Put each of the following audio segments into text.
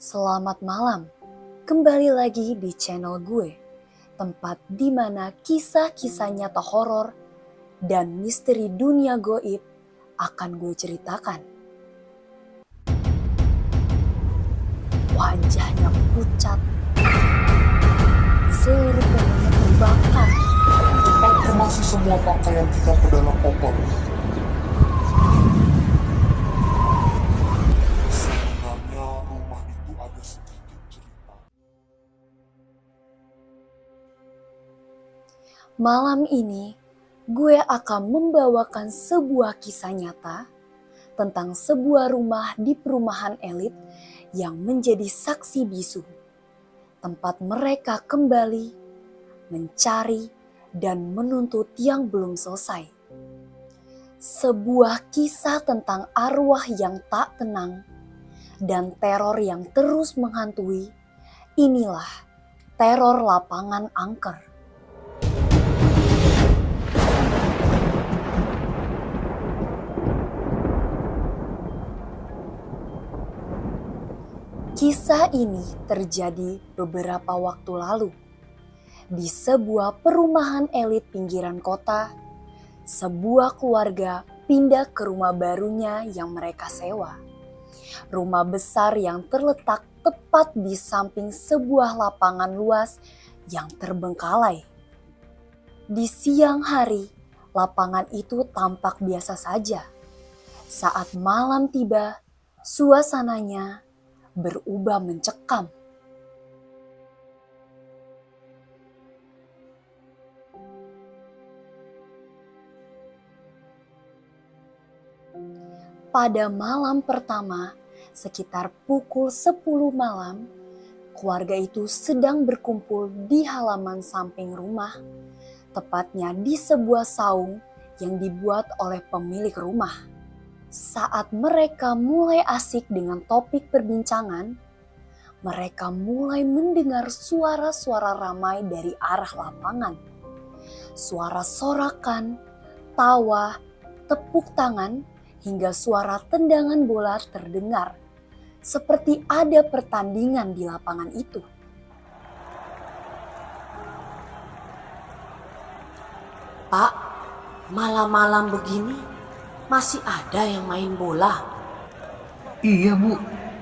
Selamat malam, kembali lagi di channel gue, tempat di mana kisah-kisah nyata horor dan misteri dunia goib akan gue ceritakan. Wajahnya pucat, seluruh tubuhnya terbakar. Cepat kemasi semua pakaian kita ke dalam koper. Sebenarnya rumah itu ada sedikit cerita. Malam ini, gue akan membawakan sebuah kisah nyata tentang sebuah rumah di perumahan elit yang menjadi saksi bisu. Tempat mereka kembali mencari dan menuntut yang belum selesai. Sebuah kisah tentang arwah yang tak tenang dan teror yang terus menghantui. Inilah teror lapangan angker. Kisah ini terjadi beberapa waktu lalu. Di sebuah perumahan elit pinggiran kota, sebuah keluarga pindah ke rumah barunya yang mereka sewa. Rumah besar yang terletak tepat di samping sebuah lapangan luas yang terbengkalai. Di siang hari, lapangan itu tampak biasa saja. Saat malam tiba, suasananya berubah mencekam. Pada malam pertama, sekitar pukul 10 malam, keluarga itu sedang berkumpul di halaman samping rumah, tepatnya di sebuah saung yang dibuat oleh pemilik rumah. Saat mereka mulai asik dengan topik perbincangan, mereka mulai mendengar suara-suara ramai dari arah lapangan. Suara sorakan, tawa, tepuk tangan, hingga suara tendangan bola terdengar, seperti ada pertandingan di lapangan itu. Pak, malam-malam begini masih ada yang main bola? Iya Bu,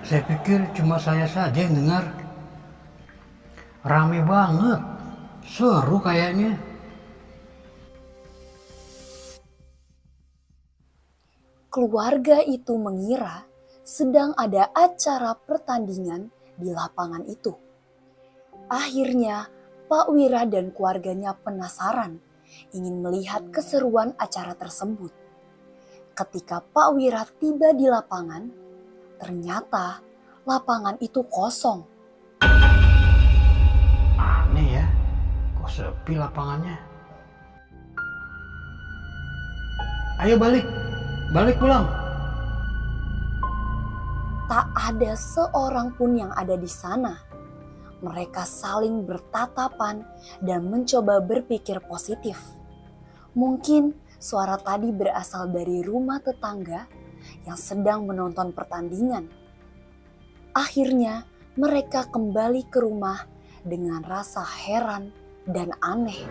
saya pikir cuma saya saja yang dengar. Rame banget, seru kayaknya. Keluarga itu mengira sedang ada acara pertandingan di lapangan itu. Akhirnya Pak Wira dan keluarganya penasaran ingin melihat keseruan acara tersebut. Ketika Pak Wira tiba di lapangan, ternyata lapangan itu kosong. Aneh ya, kok sepi lapangannya. Ayo balik pulang. Tak ada seorang pun yang ada di sana. Mereka saling bertatapan dan mencoba berpikir positif. Mungkin suara tadi berasal dari rumah tetangga yang sedang menonton pertandingan. Akhirnya mereka kembali ke rumah dengan rasa heran dan aneh.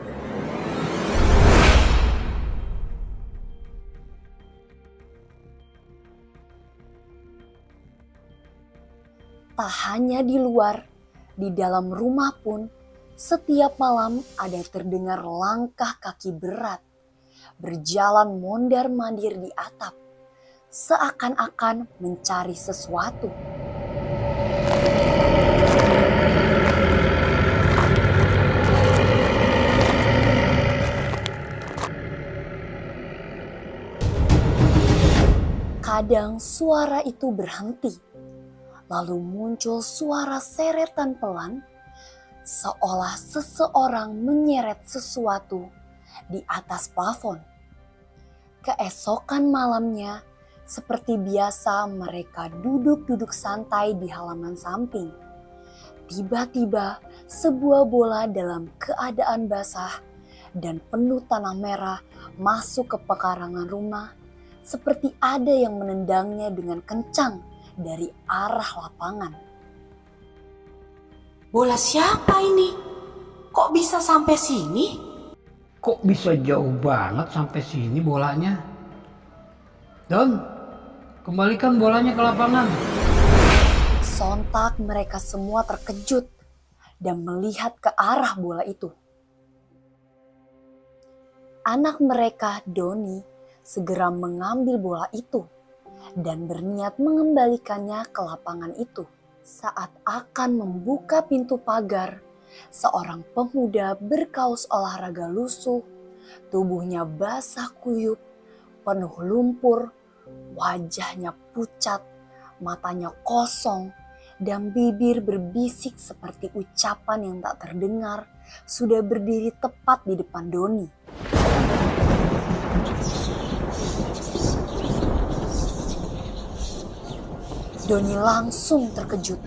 Tak hanya di luar, di dalam rumah pun setiap malam ada terdengar langkah kaki berat berjalan mondar-mandir di atap, seakan-akan mencari sesuatu. Kadang suara itu berhenti, lalu muncul suara seretan pelan, seolah seseorang menyeret sesuatu di atas plafon. Keesokan malamnya, seperti biasa mereka duduk-duduk santai di halaman samping. Tiba-tiba sebuah bola dalam keadaan basah dan penuh tanah merah masuk ke pekarangan rumah, seperti ada yang menendangnya dengan kencang dari arah lapangan. Bola siapa ini? Kok bisa sampai sini? Kok bisa jauh banget sampai sini bolanya? Don, kembalikan bolanya ke lapangan. Sontak mereka semua terkejut dan melihat ke arah bola itu. Anak mereka, Doni, segera mengambil bola itu dan berniat mengembalikannya ke lapangan itu. Saat akan membuka pintu pagar, seorang pemuda berkaos olahraga lusuh, tubuhnya basah kuyup, penuh lumpur, wajahnya pucat, matanya kosong, dan bibir berbisik seperti ucapan yang tak terdengar, sudah berdiri tepat di depan Doni. Doni langsung terkejut.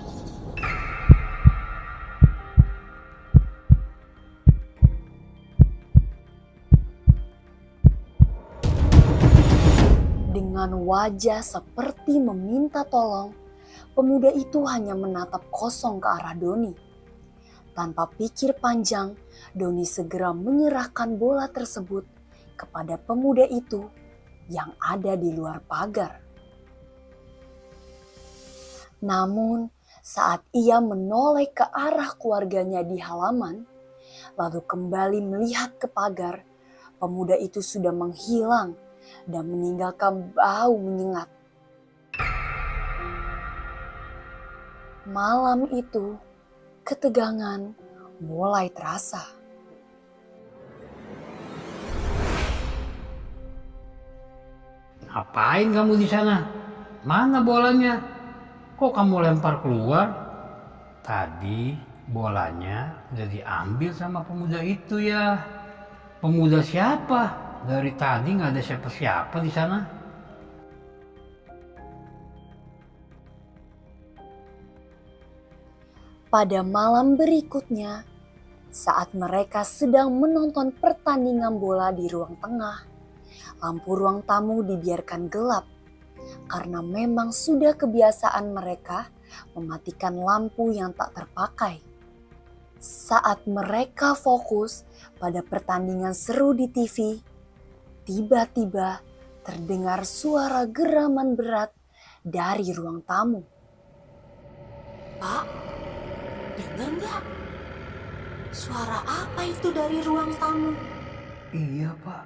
Dengan wajah seperti meminta tolong, pemuda itu hanya menatap kosong ke arah Doni. Tanpa pikir panjang, Doni segera menyerahkan bola tersebut kepada pemuda itu yang ada di luar pagar. Namun, saat ia menoleh ke arah keluarganya di halaman, lalu kembali melihat ke pagar, pemuda itu sudah menghilang dan meninggalkan bau menyengat. Malam itu, ketegangan mulai terasa. Ngapain kamu di sana? Mana bolanya? Kok kamu lempar keluar? Tadi bolanya udah diambil sama pemuda itu ya. Pemuda siapa? Dari tadi nggak ada siapa-siapa di sana. Pada malam berikutnya, saat mereka sedang menonton pertandingan bola di ruang tengah, lampu ruang tamu dibiarkan gelap karena memang sudah kebiasaan mereka mematikan lampu yang tak terpakai. Saat mereka fokus pada pertandingan seru di TV, tiba-tiba terdengar suara geraman berat dari ruang tamu. Pak, dengar nggak? Suara apa itu dari ruang tamu? Iya Pak,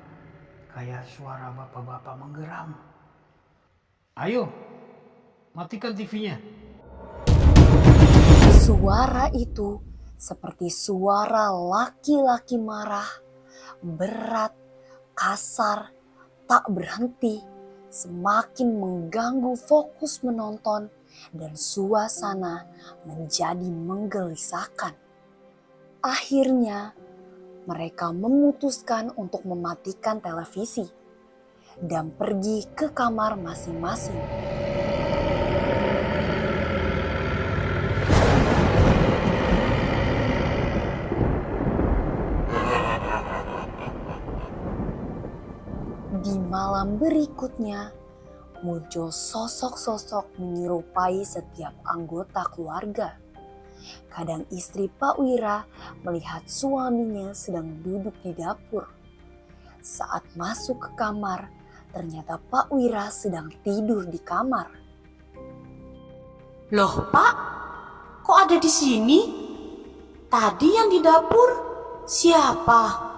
kayak suara bapak-bapak menggeram. Ayo, matikan TV-nya. Suara itu seperti suara laki-laki marah, berat, kasar, tak berhenti, semakin mengganggu fokus menonton dan suasana menjadi menggelisahkan. Akhirnya, mereka memutuskan untuk mematikan televisi dan pergi ke kamar masing-masing. Di malam berikutnya, muncul sosok-sosok menyerupai setiap anggota keluarga. Kadang istri Pak Wira melihat suaminya sedang duduk di dapur. Saat masuk ke kamar, ternyata Pak Wira sedang tidur di kamar. Loh Pak, kok ada di sini? Tadi yang di dapur siapa?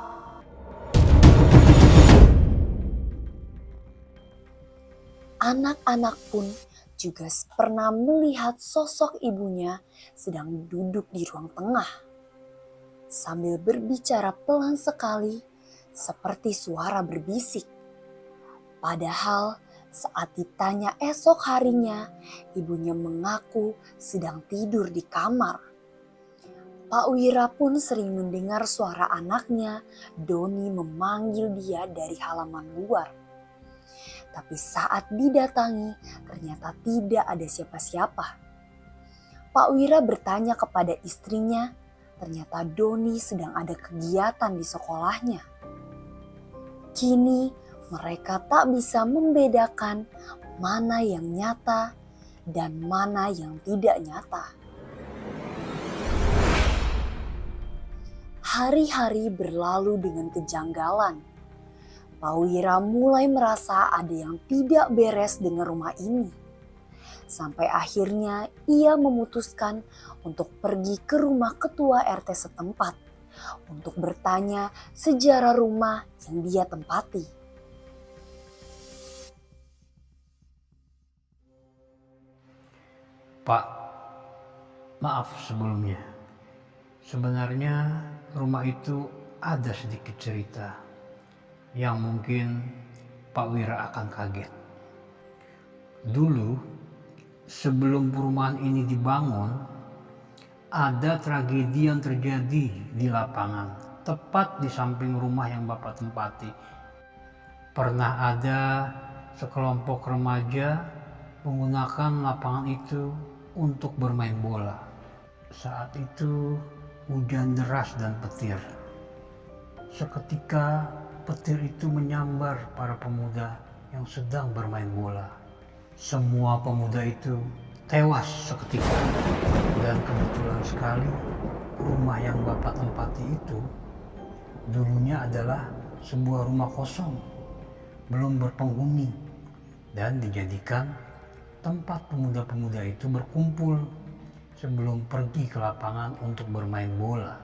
Anak-anak pun juga pernah melihat sosok ibunya sedang duduk di ruang tengah. Sambil berbicara pelan sekali, seperti suara berbisik. Padahal saat ditanya esok harinya, ibunya mengaku sedang tidur di kamar. Pak Wira pun sering mendengar suara anaknya, Doni, memanggil dia dari halaman luar. Tapi saat didatangi, ternyata tidak ada siapa-siapa. Pak Wira bertanya kepada istrinya, ternyata Doni sedang ada kegiatan di sekolahnya. Kini mereka tak bisa membedakan mana yang nyata dan mana yang tidak nyata. Hari-hari berlalu dengan kejanggalan. Pak Wira mulai merasa ada yang tidak beres dengan rumah ini. Sampai akhirnya ia memutuskan untuk pergi ke rumah ketua RT setempat untuk bertanya sejarah rumah yang dia tempati. Pak, maaf sebelumnya. Sebenarnya rumah itu ada sedikit cerita yang mungkin Pak Wira akan kaget. Dulu, sebelum perumahan ini dibangun, ada tragedi yang terjadi di lapangan, tepat di samping rumah yang Bapak tempati. Pernah ada sekelompok remaja menggunakan lapangan itu untuk bermain bola. Saat itu hujan deras dan petir. Seketika petir itu menyambar para pemuda yang sedang bermain bola. Semua pemuda itu tewas seketika. Dan kebetulan sekali rumah yang Bapak tempati itu dulunya adalah sebuah rumah kosong, belum berpenghuni, dan dijadikan tempat pemuda-pemuda itu berkumpul sebelum pergi ke lapangan untuk bermain bola.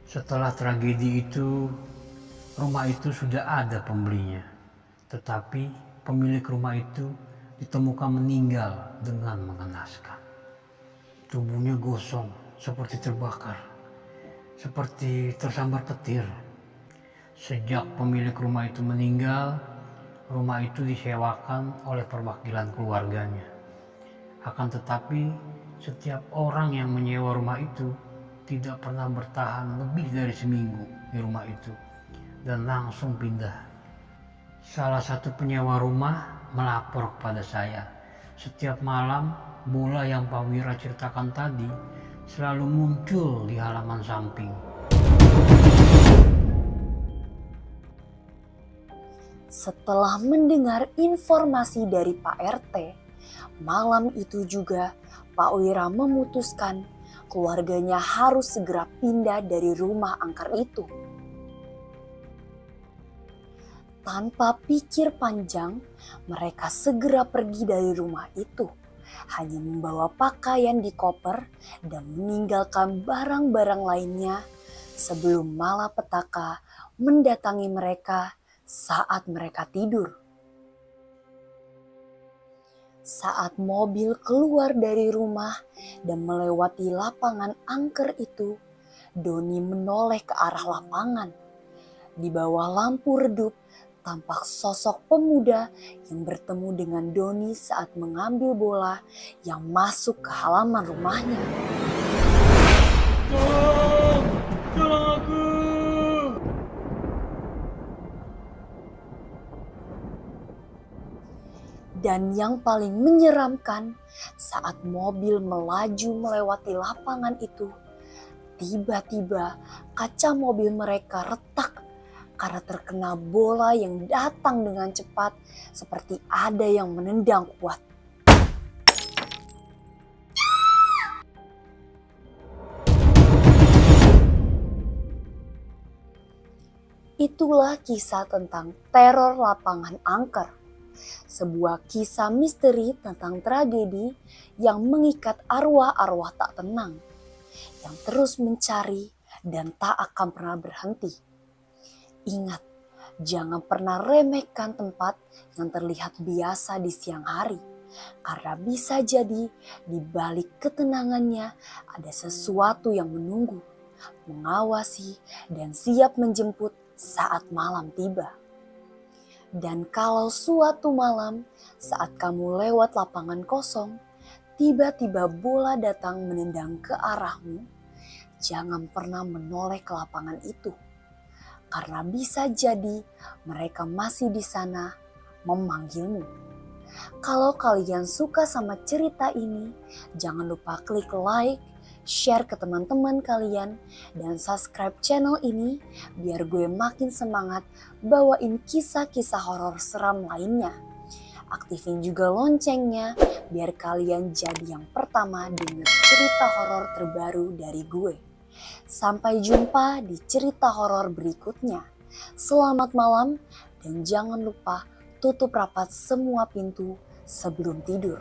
Setelah tragedi itu, rumah itu sudah ada pembelinya. Tetapi pemilik rumah itu ditemukan meninggal dengan mengenaskan. Tubuhnya gosong seperti terbakar, seperti tersambar petir. Sejak pemilik rumah itu meninggal, rumah itu disewakan oleh perwakilan keluarganya. Akan tetapi, setiap orang yang menyewa rumah itu tidak pernah bertahan lebih dari seminggu di rumah itu dan langsung pindah. Salah satu penyewa rumah melapor kepada saya. Setiap malam, bola yang Pak Wira ceritakan tadi selalu muncul di halaman samping. Setelah mendengar informasi dari Pak RT, malam itu juga Pak Wira memutuskan keluarganya harus segera pindah dari rumah angker itu. Tanpa pikir panjang, mereka segera pergi dari rumah itu, hanya membawa pakaian di koper dan meninggalkan barang-barang lainnya sebelum malapetaka mendatangi mereka saat mereka tidur. Saat mobil keluar dari rumah dan melewati lapangan angker itu, Doni menoleh ke arah lapangan. Di bawah lampu redup, tampak sosok pemuda yang bertemu dengan Doni saat mengambil bola yang masuk ke halaman rumahnya. Tolong aku! Dan yang paling menyeramkan, saat mobil melaju melewati lapangan itu, tiba-tiba kaca mobil mereka retak karena terkena bola yang datang dengan cepat seperti ada yang menendang kuat. Itulah kisah tentang teror lapangan angker. Sebuah kisah misteri tentang tragedi yang mengikat arwah-arwah tak tenang, yang terus mencari dan tak akan pernah berhenti. Ingat, jangan pernah remehkan tempat yang terlihat biasa di siang hari, karena bisa jadi di balik ketenangannya ada sesuatu yang menunggu, mengawasi, dan siap menjemput saat malam tiba. Dan kalau suatu malam saat kamu lewat lapangan kosong, tiba-tiba bola datang menendang ke arahmu, jangan pernah menoleh ke lapangan itu. Karena bisa jadi mereka masih di sana memanggilmu. Kalau kalian suka sama cerita ini, jangan lupa klik like, share ke teman-teman kalian, dan subscribe channel ini biar gue makin semangat bawain kisah-kisah horor seram lainnya. Aktifin juga loncengnya biar kalian jadi yang pertama denger cerita horor terbaru dari gue. Sampai jumpa di cerita horor berikutnya. Selamat malam dan jangan lupa tutup rapat semua pintu sebelum tidur.